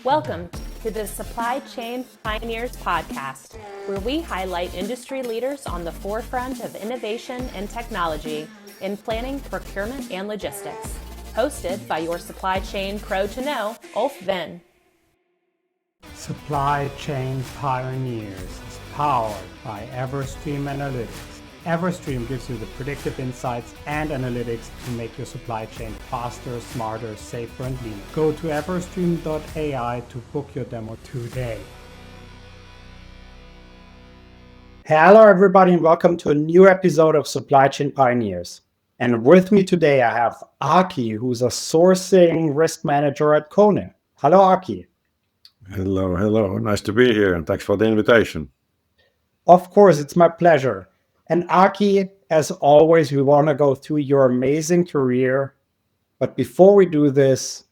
Welcome to the Supply Chain Pioneers podcast, where we highlight industry leaders on the forefront of innovation and technology in planning, procurement, and logistics. Hosted by your supply chain pro to know, Ulf Venn. Supply Chain Pioneers is powered by Everstream Analytics. Everstream gives you the predictive insights and analytics to make your supply chain faster, smarter, safer, and leaner. Go to everstream.ai to book your demo today. Hello, everybody, and welcome to a new episode of Supply Chain Pioneers. And with me today, I have Aki, who's a sourcing risk manager at Kone. Hello, Aki. Hello. Nice to be here, and thanks for the invitation. Of course, it's my pleasure. And Aki, as always, we want to go through your amazing career. But before we do this,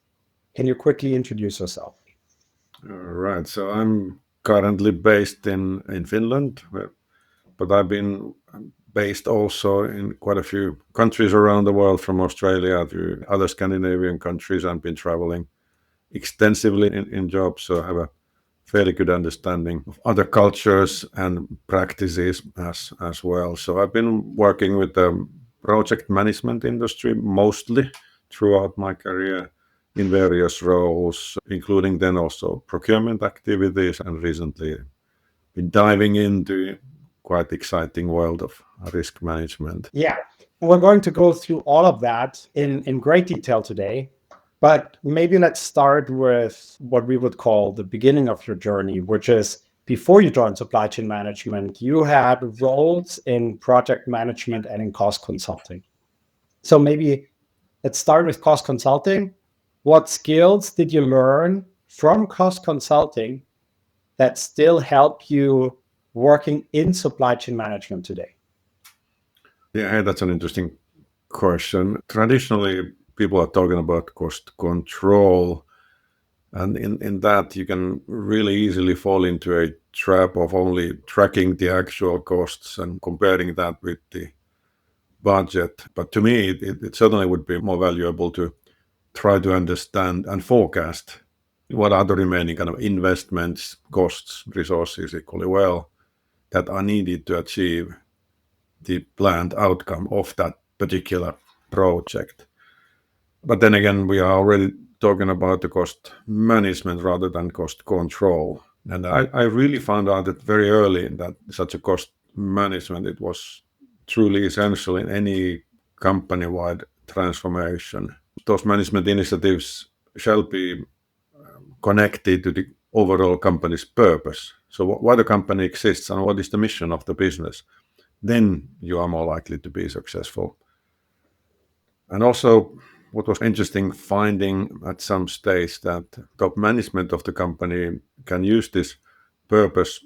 can you quickly introduce yourself? All right. So I'm currently based in Finland, but I've been based also in quite a few countries around the world, from Australia to other Scandinavian countries. I've been traveling extensively in jobs, so I have a fairly good understanding of other cultures and practices as well. So I've been working with the project management industry mostly throughout my career in various roles, including then also procurement activities, and recently been diving into quite exciting world of risk management. Yeah, we're going to go through all of that in great detail today. But maybe let's start with what we would call the beginning of your journey, which is before you joined supply chain management, you had roles in project management and in cost consulting. So maybe let's start with cost consulting. What skills did you learn from cost consulting that still help you working in supply chain management today? Yeah, that's an interesting question. Traditionally, people are talking about cost control, and in that you can really easily fall into a trap of only tracking the actual costs and comparing that with the budget. But to me, it certainly would be more valuable to try to understand and forecast what are the remaining kind of investments, costs, resources equally well that are needed to achieve the planned outcome of that particular project. But then again, we are already talking about the cost management rather than cost control. And I really found out that very early that such a cost management, it was truly essential in any company-wide transformation. Those management initiatives shall be connected to the overall company's purpose. So why the company exists and what is the mission of the business, then you are more likely to be successful. And also, what was interesting finding at some stage that top management of the company can use this purpose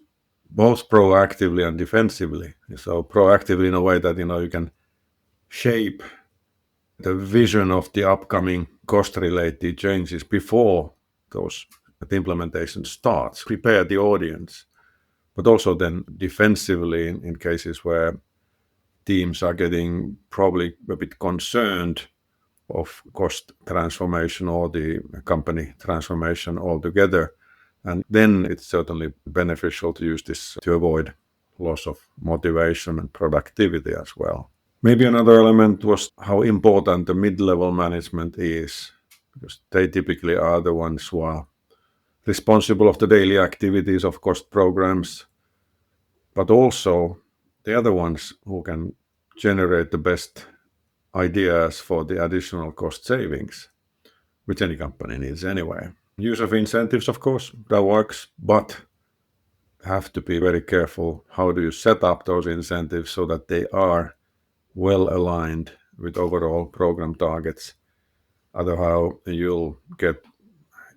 both proactively and defensively. So proactively in a way that you can shape the vision of the upcoming cost-related changes before the implementation starts, prepare the audience, but also then defensively in cases where teams are getting probably a bit concerned of cost transformation or the company transformation altogether. And then it's certainly beneficial to use this to avoid loss of motivation and productivity as well. Maybe another element was how important the mid-level management is, because they typically are the ones who are responsible of the daily activities of cost programs, but also the other ones who can generate the best ideas for the additional cost savings, which any company needs anyway. Use of incentives, of course, that works, but have to be very careful how do you set up those incentives so that they are well aligned with overall program targets. Otherwise, you'll get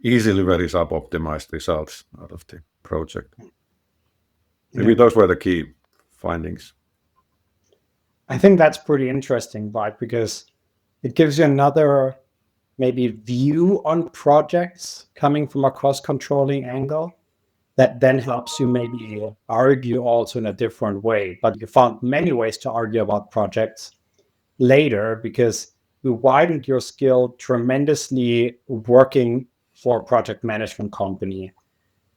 easily very sub-optimized results out of the project. Maybe those were the key findings. I think that's pretty interesting, right? Because it gives you another maybe view on projects coming from a cost controlling angle that then helps you maybe argue also in a different way. But you found many ways to argue about projects later because you widened your skill tremendously working for a project management company.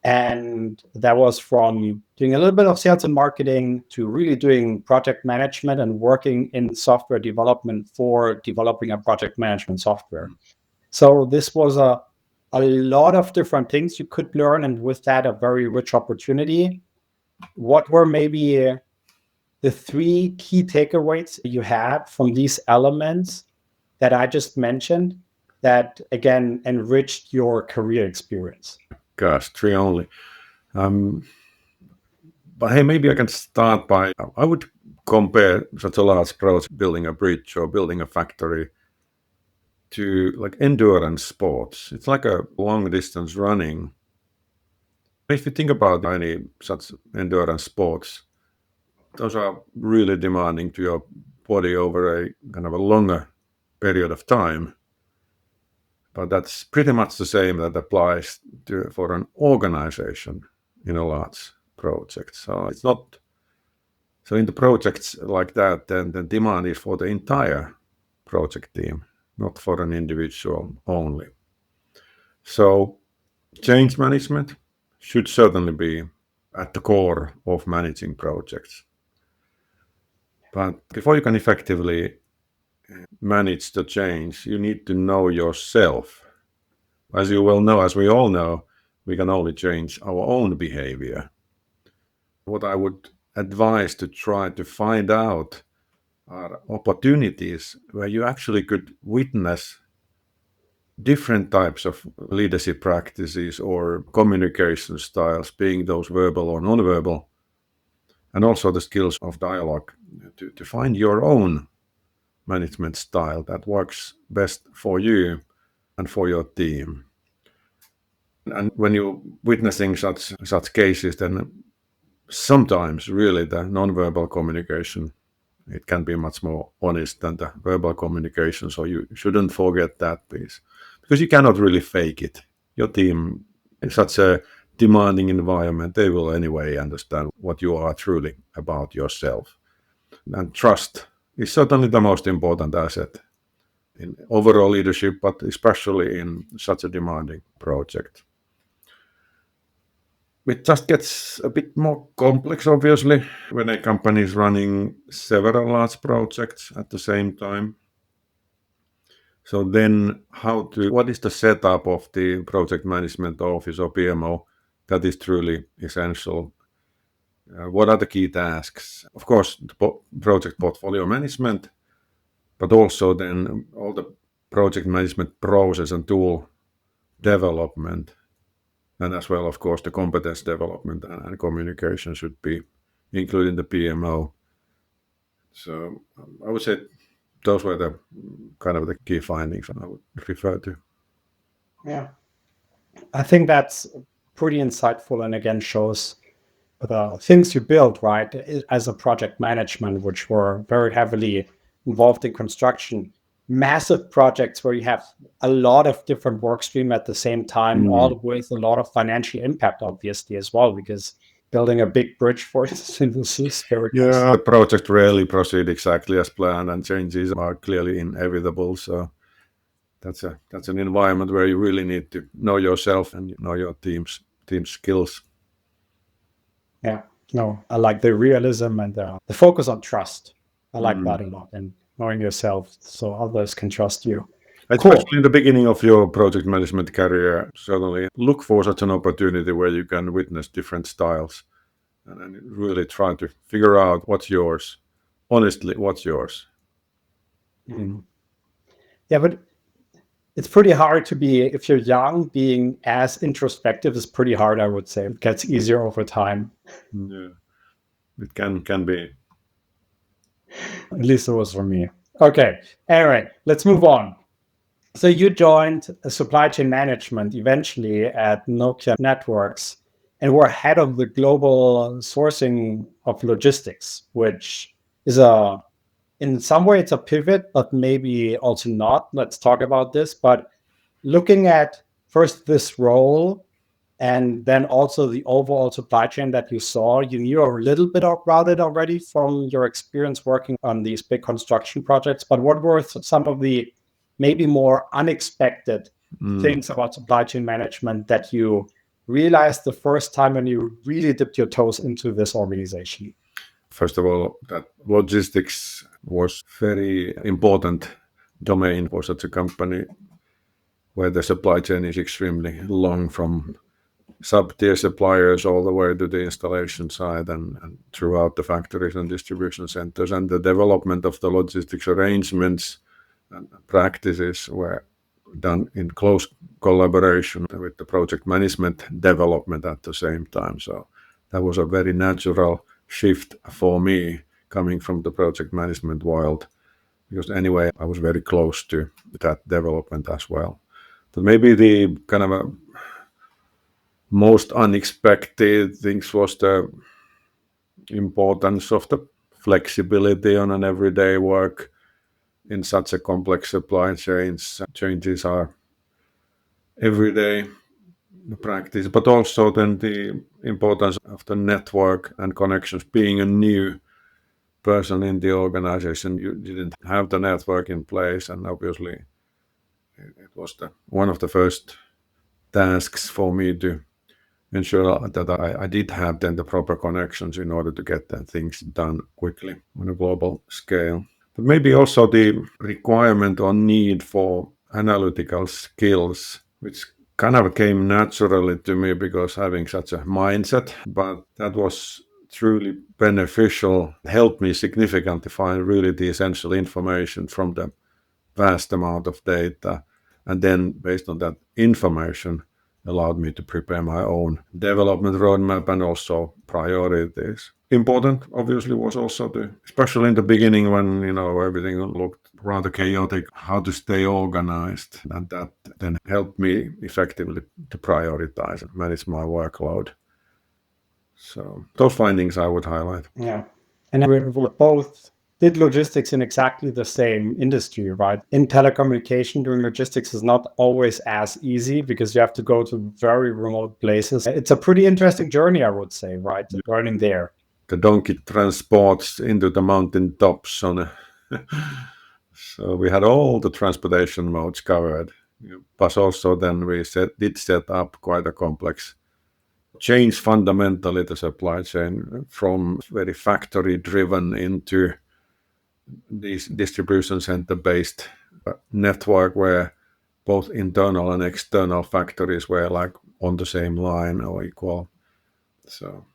And that was from doing a little bit of sales and marketing to really doing project management and working in software development for developing a project management software. So this was a lot of different things you could learn, and with that, a very rich opportunity. What were maybe the 3 key takeaways you had from these elements that I just mentioned that, again, enriched your career experience? Gosh, 3 only. But hey, maybe I can start by, I would compare such a large project, building a bridge or building a factory, to like endurance sports. It's like a long distance running. If you think about any such endurance sports, those are really demanding to your body over a kind of a longer period of time. But that's pretty much the same that applies for an organization in a large project. So it's not, so in the projects like that, then the demand is for the entire project team, not for an individual only. So change management should certainly be at the core of managing projects. But before you can effectively manage the change, you need to know yourself. As you well know, as we all know, we can only change our own behavior. What I would advise to try to find out are opportunities where you actually could witness different types of leadership practices or communication styles, being those verbal or non-verbal, and also the skills of dialogue, to find your own management style that works best for you and for your team. And when you're witnessing such cases, then sometimes really the non-verbal communication, it can be much more honest than the verbal communication. So you shouldn't forget that piece, because you cannot really fake it. Your team, in such a demanding environment, they will anyway understand what you are truly about yourself. And trust is certainly the most important asset in overall leadership, but especially in such a demanding project. It just gets a bit more complex, obviously, when a company is running several large projects at the same time. So then what is the setup of the project management office or PMO that is truly essential? What are the key tasks? Of course, the project portfolio management, but also then all the project management process and tool development. And as well, of course, the competence development and communication should be included in the PMO. So I would say those were the kind of the key findings I would refer to. Yeah, I think that's pretty insightful, and again shows the things you built, right, as a project management, which were very heavily involved in construction. Massive projects where you have a lot of different work streams at the same time, all with a lot of financial impact, obviously, as well, because building a big bridge, for instance, is very Yeah, the project rarely proceed exactly as planned, and changes are clearly inevitable. So that's an environment where you really need to know yourself and know your team's skills. Yeah, no, I like the realism and the focus on trust. I like that a lot, and knowing yourself so others can trust you. Especially in the beginning of your project management career, certainly look for such an opportunity where you can witness different styles and really try to figure out what's yours. Honestly, what's yours? Yeah, but it's pretty hard to be, if you're young, being as introspective is pretty hard, I would say. It gets easier over time. Yeah, it can be. At least it was for me. Okay, anyway, let's move on. So you joined supply chain management eventually at Nokia Networks and were head of the global sourcing of logistics, which is in some way it's a pivot, but maybe also not. Let's talk about this. But looking at first this role and then also the overall supply chain that you saw, you knew a little bit about it already from your experience working on these big construction projects. But what were some of the maybe more unexpected things about supply chain management that you realized the first time when you really dipped your toes into this organization? First of all, that logistics was very important domain for such a company where the supply chain is extremely long, from sub-tier suppliers all the way to the installation side and throughout the factories and distribution centers. And the development of the logistics arrangements and practices were done in close collaboration with the project management development at the same time. So that was a very natural shift for me coming from the project management world, because anyway, I was very close to that development as well. But maybe the kind of a most unexpected things was the importance of the flexibility on an everyday work in such a complex supply chains. Changes are everyday practice, but also then the importance of the network and connections. Being a new person in the organization, you didn't have the network in place, and obviously it was one of the first tasks for me to ensure that I did have then the proper connections in order to get the things done quickly on a global scale. But maybe also the requirement or need for analytical skills, which kind of came naturally to me because having such a mindset, but that was truly beneficial, helped me significantly find really the essential information from the vast amount of data, and then based on that information allowed me to prepare my own development roadmap and also priorities. Important, obviously, was also especially in the beginning when everything looked rather chaotic, how to stay organized, and that then helped me effectively to prioritize and manage my workload. So those findings I would highlight. Yeah, and we both did logistics in exactly the same industry, right? In telecommunication, doing logistics is not always as easy because you have to go to very remote places. It's a pretty interesting journey, I would say, right? Learning there. The donkey transports into the mountain tops so we had all the transportation modes covered. But also then we did set up quite a complex change fundamentally the supply chain from very factory driven into this distribution center based network where both internal and external factories were like on the same line or equal. So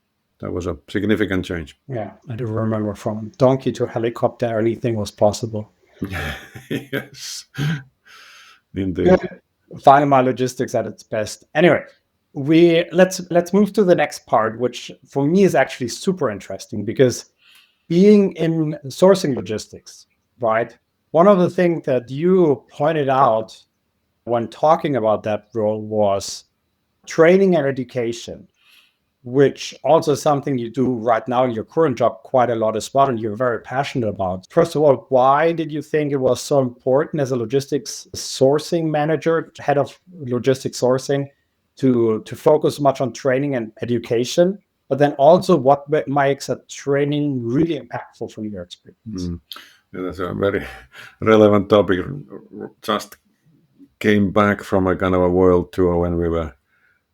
that was a significant change. Yeah, I do remember from donkey to helicopter, anything was possible. Yes, indeed. Finding my logistics at its best. Anyway, let's move to the next part, which for me is actually super interesting because being in sourcing logistics, right? One of the things that you pointed out when talking about that role was training and education, which also is something you do right now in your current job quite a lot as well, and you're very passionate about. First of all, why did you think it was so important as a logistics sourcing manager, head of logistics sourcing, to focus much on training and education? But then also what makes a training really impactful from your experience? Yeah, that's a very relevant topic. Just came back from a kind of a world tour when we were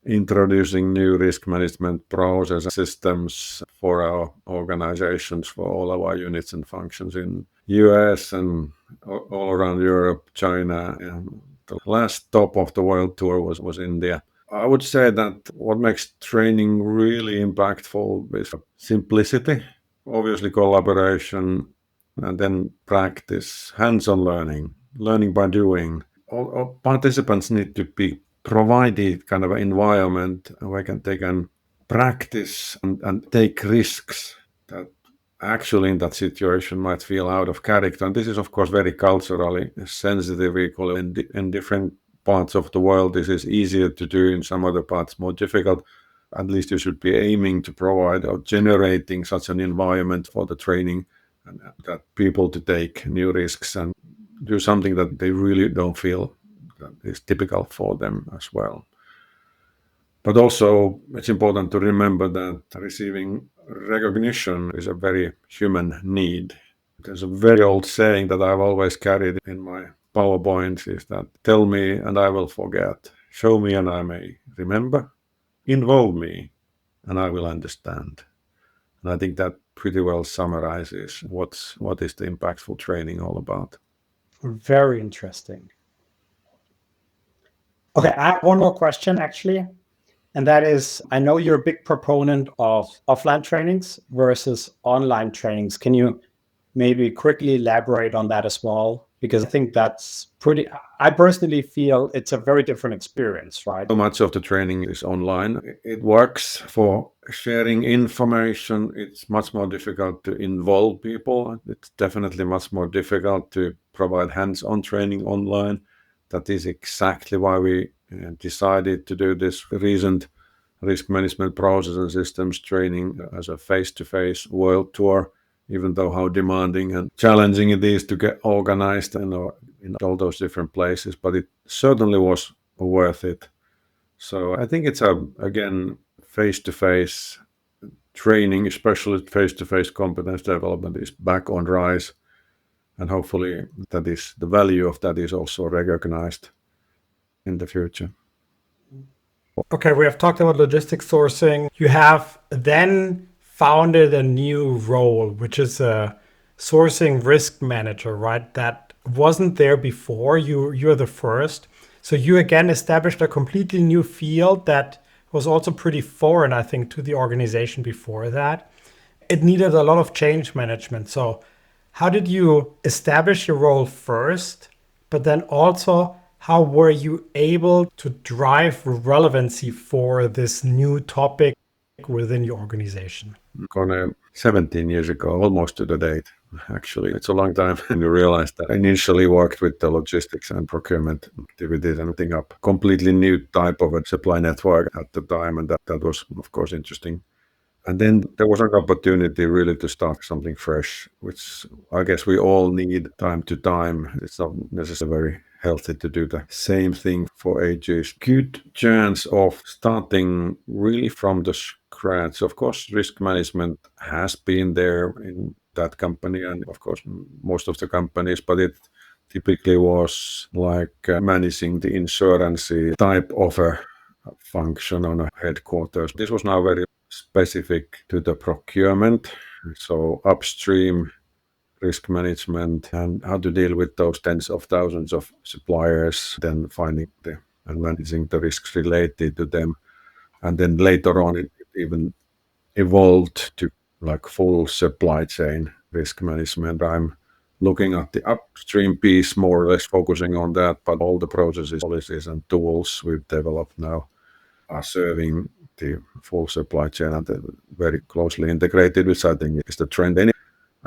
introducing new risk management process systems for our organizations, for all of our units and functions in US and all around Europe, China. And the last stop of the world tour was India. I would say that what makes training really impactful is simplicity, obviously collaboration, and then practice, hands-on learning by doing. All participants need to be provided kind of an environment where they can practice and take risks that actually in that situation might feel out of character. And this is, of course, very culturally sensitive. Equally in different parts of the world, this is easier to do. In some other parts, more difficult. At least you should be aiming to provide or generating such an environment for the training and that people to take new risks and do something that they really don't feel that is typical for them as well. But also, it's important to remember that receiving recognition is a very human need. There's a very old saying that I've always carried in my PowerPoints is that tell me and I will forget, show me and I may remember, involve me and I will understand. And I think that pretty well summarizes what is the impactful training all about. Very interesting. Okay, I have one more question actually. And that is, I know you're a big proponent of offline trainings versus online trainings. Can you maybe quickly elaborate on that as well? Because I think that's I personally feel it's a very different experience, right? So much of the training is online. It works for sharing information. It's much more difficult to involve people. It's definitely much more difficult to provide hands-on training online. That is exactly why we decided to do this recent risk management process and systems training as a face-to-face world tour, even though how demanding and challenging it is to get organized and in all those different places, but it certainly was worth it. So I think it's again, face-to-face training, especially face-to-face competence development is back on rise. And hopefully that is the value of that is also recognized in the future. Okay, we have talked about logistics sourcing. You have then founded a new role, which is a sourcing risk manager, right? That wasn't there before. You're the first. So you again established a completely new field that was also pretty foreign, I think, to the organization before that. It needed a lot of change management. So how did you establish your role first, but then also how were you able to drive relevancy for this new topic within your organization? Kone 17 years ago, almost to the date, actually. It's a long time. And you realize that I initially worked with the logistics and procurement activities and putting up completely new type of a supply network at the time. And that was, of course, interesting. And then there was an opportunity really to start something fresh, which I guess we all need time to time. It's not necessarily very healthy to do the same thing for ages. Good chance of starting really from the scratch. Of course, risk management has been there in that company and of course most of the companies, but it typically was like managing the insurance type of a function on a headquarters. This was now very specific to the procurement, so upstream risk management and how to deal with those tens of thousands of suppliers, then finding and managing the risks related to them. And then later on, it even evolved to like full supply chain risk management. I'm looking at the upstream piece, more or less focusing on that, but all the processes, policies, and tools we've developed now are serving the full supply chain and very closely integrated, which I think is the trend.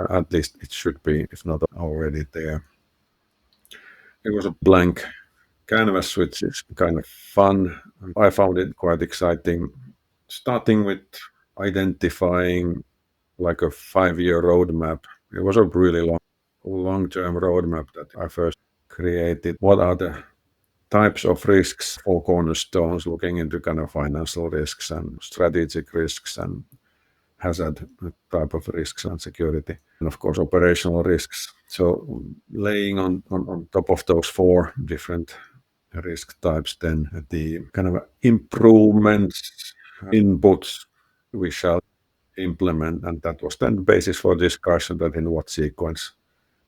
At least it should be, if not already there. It was a blank canvas, which is kind of fun. I found it quite exciting, starting with identifying like a 5-year roadmap. It was a really long-term roadmap that I first created. What are the types of risks, 4 cornerstones, looking into kind of financial risks and strategic risks and hazard type of risks and security, and of course operational risks. So laying on top of those 4 different risk types, then the kind of improvements, inputs we shall implement, and that was then the basis for discussion that in what sequence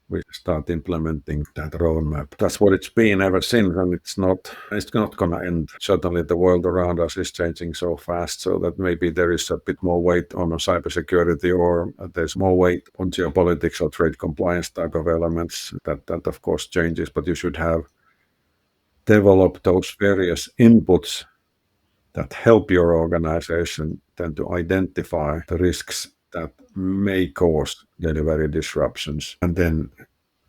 we start implementing that roadmap. That's what it's been ever since, and it's not going to end. Certainly the world around us is changing so fast, so that maybe there is a bit more weight on cybersecurity, or there's more weight on geopolitics or trade compliance type of elements. That of course changes, but you should have developed those various inputs that help your organization then to identify the risks that may cause delivery disruptions, and then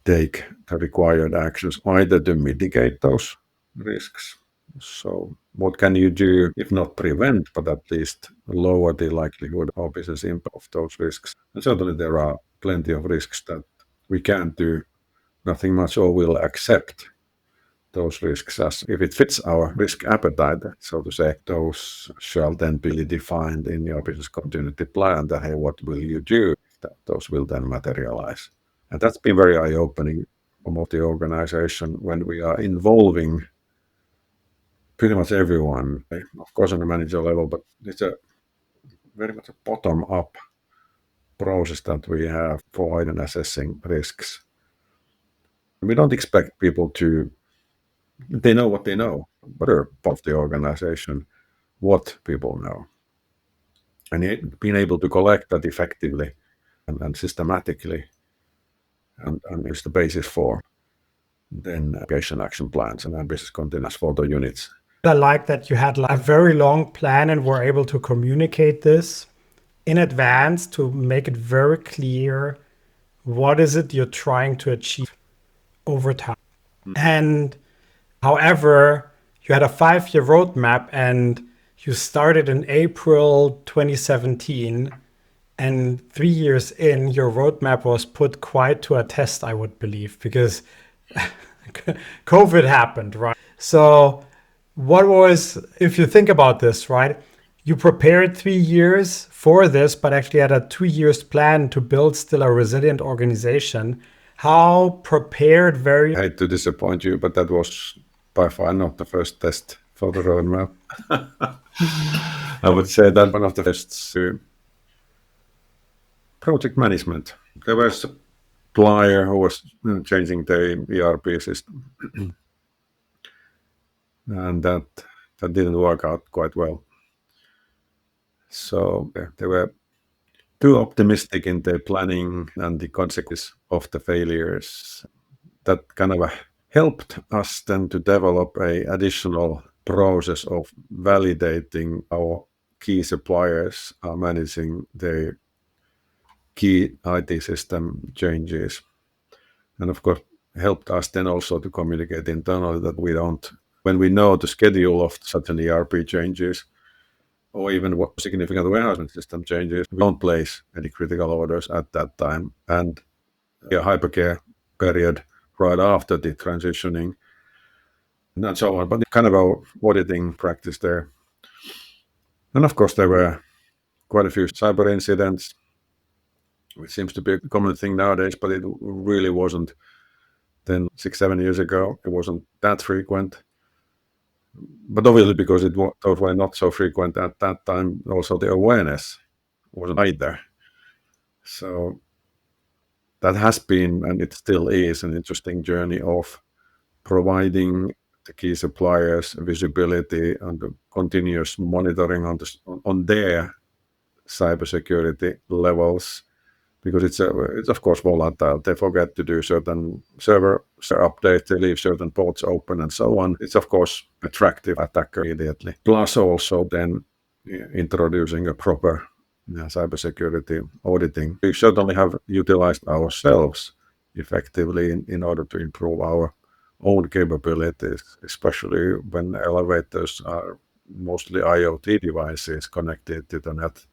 take the required actions either to mitigate those risks. So what can you do, if not prevent, but at least lower the likelihood or business impact of those risks? And certainly there are plenty of risks that we can't do nothing much or will accept those risks as if it fits our risk appetite, so to say. Those shall then be defined in your business continuity plan that, hey, what will you do if those will then materialize? And that's been very eye-opening of the organization when we are involving pretty much everyone, of course, on a manager level, but it's a very much a bottom-up process that we have for and assessing risks. We don't expect people they know what they know, but they're part of the organization, what people know. And being able to collect that effectively and systematically and is the basis for then application action plans and business continuous for the units. I like that you had a very long plan and were able to communicate this in advance to make it very clear what is it you're trying to achieve over time. And however, you had a 5-year roadmap and you started in April 2017, and 3 years in, your roadmap was put quite to a test, I would believe, because COVID happened, right? So what was, if you think about this, right? You prepared 3 years for this, but actually had a 2 years plan to build still a resilient organization. How prepared I hate to disappoint you, but that was by far not the first test for the roadmap. I would say that one of the tests to project management. There was a supplier who was changing the ERP system, and that didn't work out quite well. So they were too optimistic in their planning and the consequences of the failures. That kind of helped us then to develop a additional process of validating our key suppliers are managing the key IT system changes. And of course, helped us then also to communicate internally that when we know the schedule of such an ERP changes, or even what significant warehousing system changes, we don't place any critical orders at that time. And a hypercare period right after the transitioning and so on. But kind of our auditing practice there. And of course, there were quite a few cyber incidents, which seems to be a common thing nowadays, but it really wasn't then 6-7 years ago. It wasn't that frequent. But obviously, because those were not so frequent at that time, also the awareness wasn't either. So that has been, and it still is, an interesting journey of providing the key suppliers visibility and the continuous monitoring on their cybersecurity levels, because it's of course volatile. They forget to do certain server updates, they leave certain ports open and so on. It's of course attractive attacker immediately. Plus also then introducing a proper cybersecurity auditing. We certainly have utilized ourselves effectively in order to improve our own capabilities, especially when elevators are mostly IoT devices connected to the net,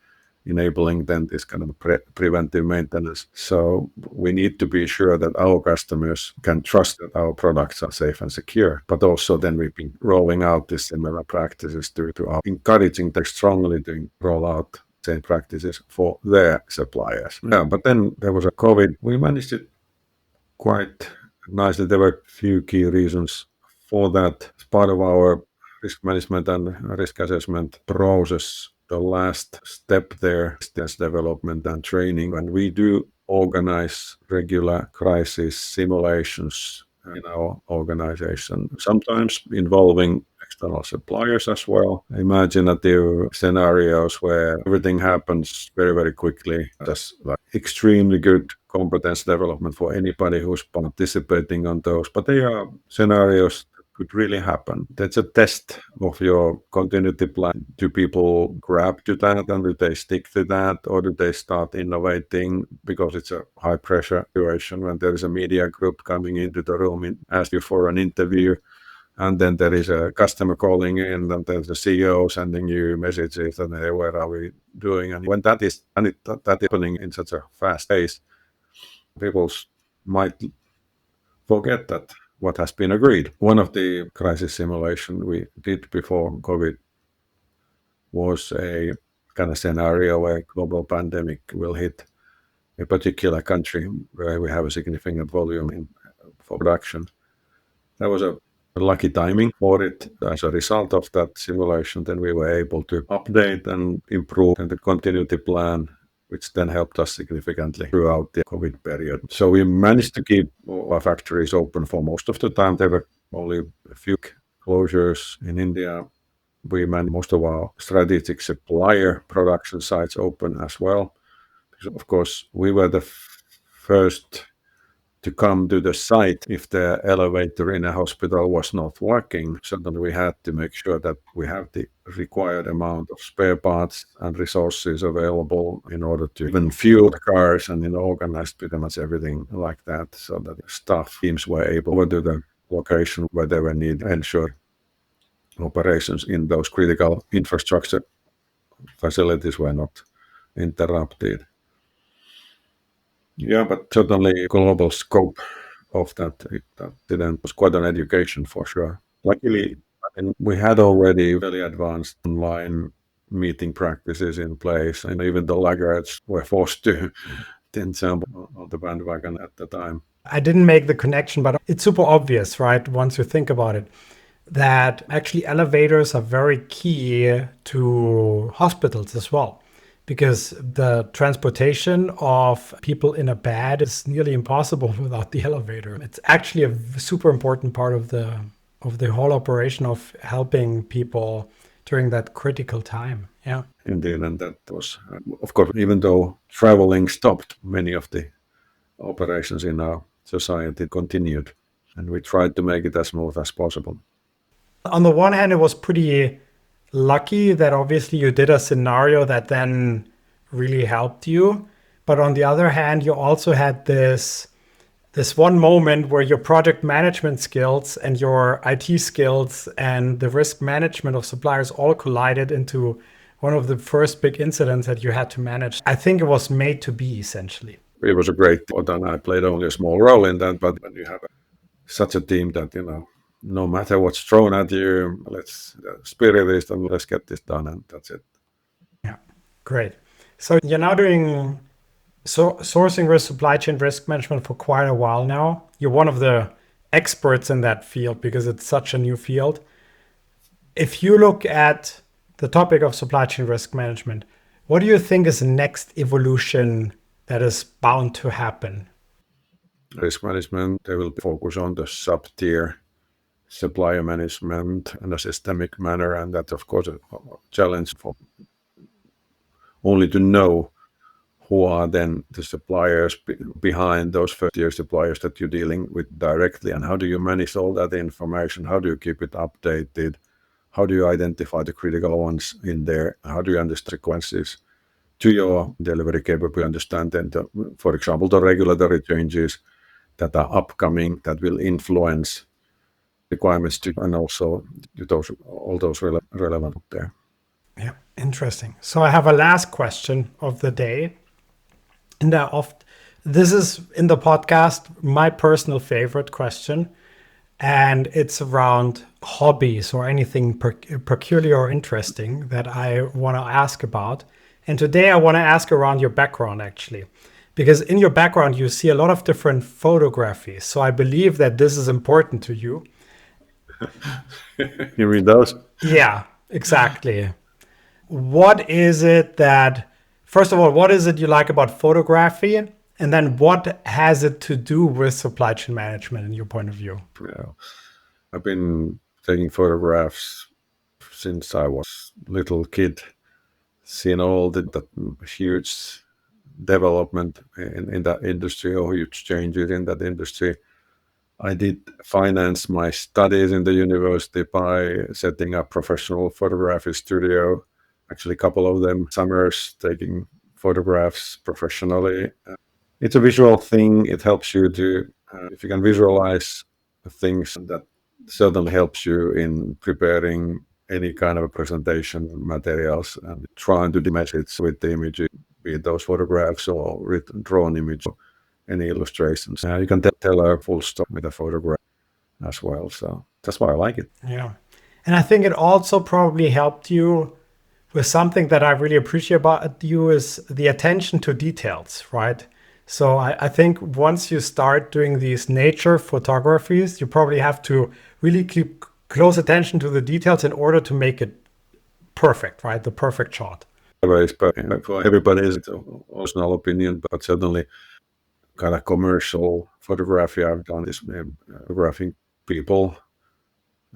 enabling then this kind of preventive maintenance. So we need to be sure that our customers can trust that our products are safe and secure. But also then we've been rolling out these similar practices to encouraging them strongly to roll out same practices for their suppliers. Yeah, but then there was a COVID. We managed it quite nicely. There were a few key reasons for that. As part of our risk management and risk assessment process, the last step there is development and training. And we do organize regular crisis simulations in our organization, sometimes involving external suppliers as well. Imaginative scenarios where everything happens very, very quickly. That's like extremely good competence development for anybody who's participating on those. But they are scenarios could really happen. That's a test of your continuity plan. Do people grab to that and do they stick to that, or do they start innovating because it's a high pressure situation when there is a media group coming into the room and ask you for an interview, and then there is a customer calling in, and there's the CEO sending you messages and hey, what are we doing? And when that is happening in such a fast pace, people might forget that what has been agreed. One of the crisis simulation we did before COVID was a kind of scenario where global pandemic will hit a particular country where we have a significant volume for production. That was a lucky timing for it. As a result of that simulation, then we were able to update and improve the continuity plan, which then helped us significantly throughout the COVID period. So we managed to keep our factories open for most of the time. There were only a few closures in India. We managed most of our strategic supplier production sites open as well. Because of course, we were the first to come to the site if the elevator in a hospital was not working. So then we had to make sure that we have the required amount of spare parts and resources available in order to even fuel the cars and organize pretty much everything like that, so that staff teams were able to go to the location where they were needed, ensure operations in those critical infrastructure facilities were not interrupted. Yeah, but certainly global scope of that incident was quite an education for sure. Luckily, we had already very advanced online meeting practices in place, and even the laggards were forced to jump on the bandwagon at the time. I didn't make the connection, but it's super obvious, right? Once you think about it, that actually elevators are very key to hospitals as well. Because the transportation of people in a bed is nearly impossible without the elevator. It's actually a super important part of the whole operation of helping people during that critical time. Yeah, indeed, and that was, of course, even though traveling stopped, many of the operations in our society continued, and we tried to make it as smooth as possible. On the one hand, it was pretty lucky that obviously you did a scenario that then really helped you. But on the other hand, you also had this one moment where your project management skills and your IT skills and the risk management of suppliers all collided into one of the first big incidents that you had to manage. I think it was made to be, essentially. It was a great thought, and I played only a small role in that. But when you have such a team that, no matter what's thrown at you, let's spirit this and let's get this done, and that's it. Yeah, great. So you're now doing sourcing risk, supply chain risk management for quite a while now. You're one of the experts in that field because it's such a new field. If you look at the topic of supply chain risk management, what do you think is the next evolution that is bound to happen? Risk management, they will focus on the sub-tier supplier management in a systemic manner, and that's of course a challenge for only to know who are then the suppliers behind those first-tier suppliers that you're dealing with directly, and how do you manage all that information, how do you keep it updated, how do you identify the critical ones in there, how do you understand consequences to your delivery capability, understand then, for example, the regulatory changes that are upcoming that will influence requirements to, and also all those relevant there. Yeah, interesting. So I have a last question of the day. And this is in the podcast, my personal favorite question. And it's around hobbies or anything peculiar or interesting that I want to ask about. And today I want to ask around your background, actually. Because in your background, you see a lot of different photographies. So I believe that this is important to you. You mean those? Yeah, exactly. What is it that, first of all, what is it you like about photography? And then what has it to do with supply chain management in your point of view? Yeah. I've been taking photographs since I was a little kid, seeing all the huge development in that industry, or huge changes in that industry. I did finance my studies in the university by setting up professional photography studio, actually a couple of them summers, taking photographs professionally. It's a visual thing. It helps you to, if you can visualize things, that certainly helps you in preparing any kind of a presentation materials and trying to do message with the images, be it those photographs or drawn image, or any illustrations. You can tell a full story with a photograph as well. So that's why I like it. Yeah. And I think it also probably helped you with something that I really appreciate about you is the attention to details, right? So I think once you start doing these nature photographies, you probably have to really keep close attention to the details in order to make it perfect, right? The perfect shot. But for everybody, it's a personal opinion, but certainly kind of commercial photography I've done is photographing people,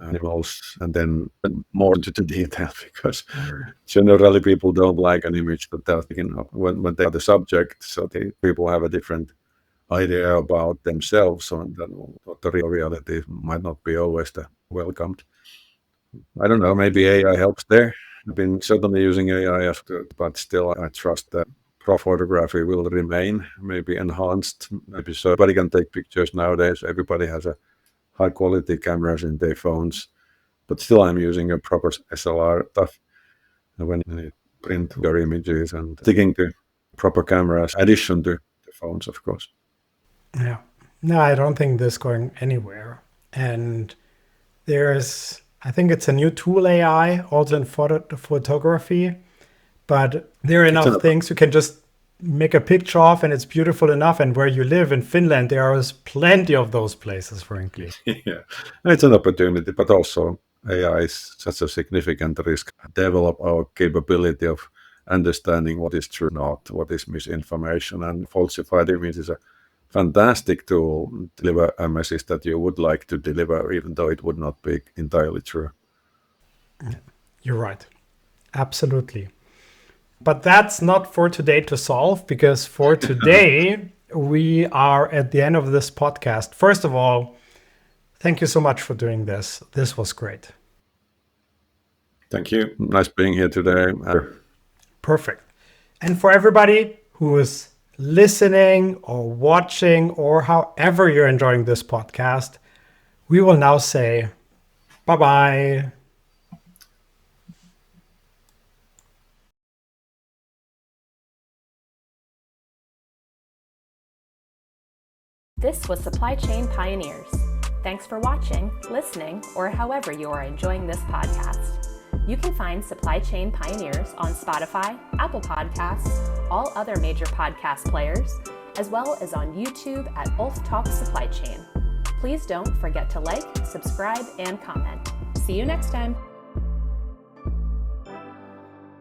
animals, and then more to the detail, because generally people don't like an image that they're thinking of when they are the subject. So people have a different idea about themselves, and then what the real reality might not be always the welcomed. I don't know, maybe AI helps there. I've been certainly using AI after, but still I trust that raw photography will remain, maybe enhanced. Maybe so everybody can take pictures nowadays. Everybody has a high quality cameras in their phones, but still I'm using a proper SLR stuff when you print your images and sticking to proper cameras, addition to the phones, of course. Yeah. No, I don't think this is going anywhere. And I think it's a new tool AI also in photography, but there are enough things you can just make a picture of and it's beautiful enough. And where you live in Finland, there is plenty of those places, frankly. Yeah, it's an opportunity, but also AI is such a significant risk. Develop our capability of understanding what is true, not what is misinformation, and falsified image is a fantastic tool to deliver a message that you would like to deliver, even though it would not be entirely true. You're right. Absolutely. But that's not for today to solve, because for today, we are at the end of this podcast. First of all, thank you so much for doing this. This was great. Thank you. Nice being here today. Perfect. And for everybody who is listening or watching or however you're enjoying this podcast, we will now say bye-bye. This was Supply Chain Pioneers. Thanks for watching, listening, or however you are enjoying this podcast. You can find Supply Chain Pioneers on Spotify, Apple Podcasts, all other major podcast players, as well as on YouTube at Ulf Talk Supply Chain. Please don't forget to like, subscribe, and comment. See you next time.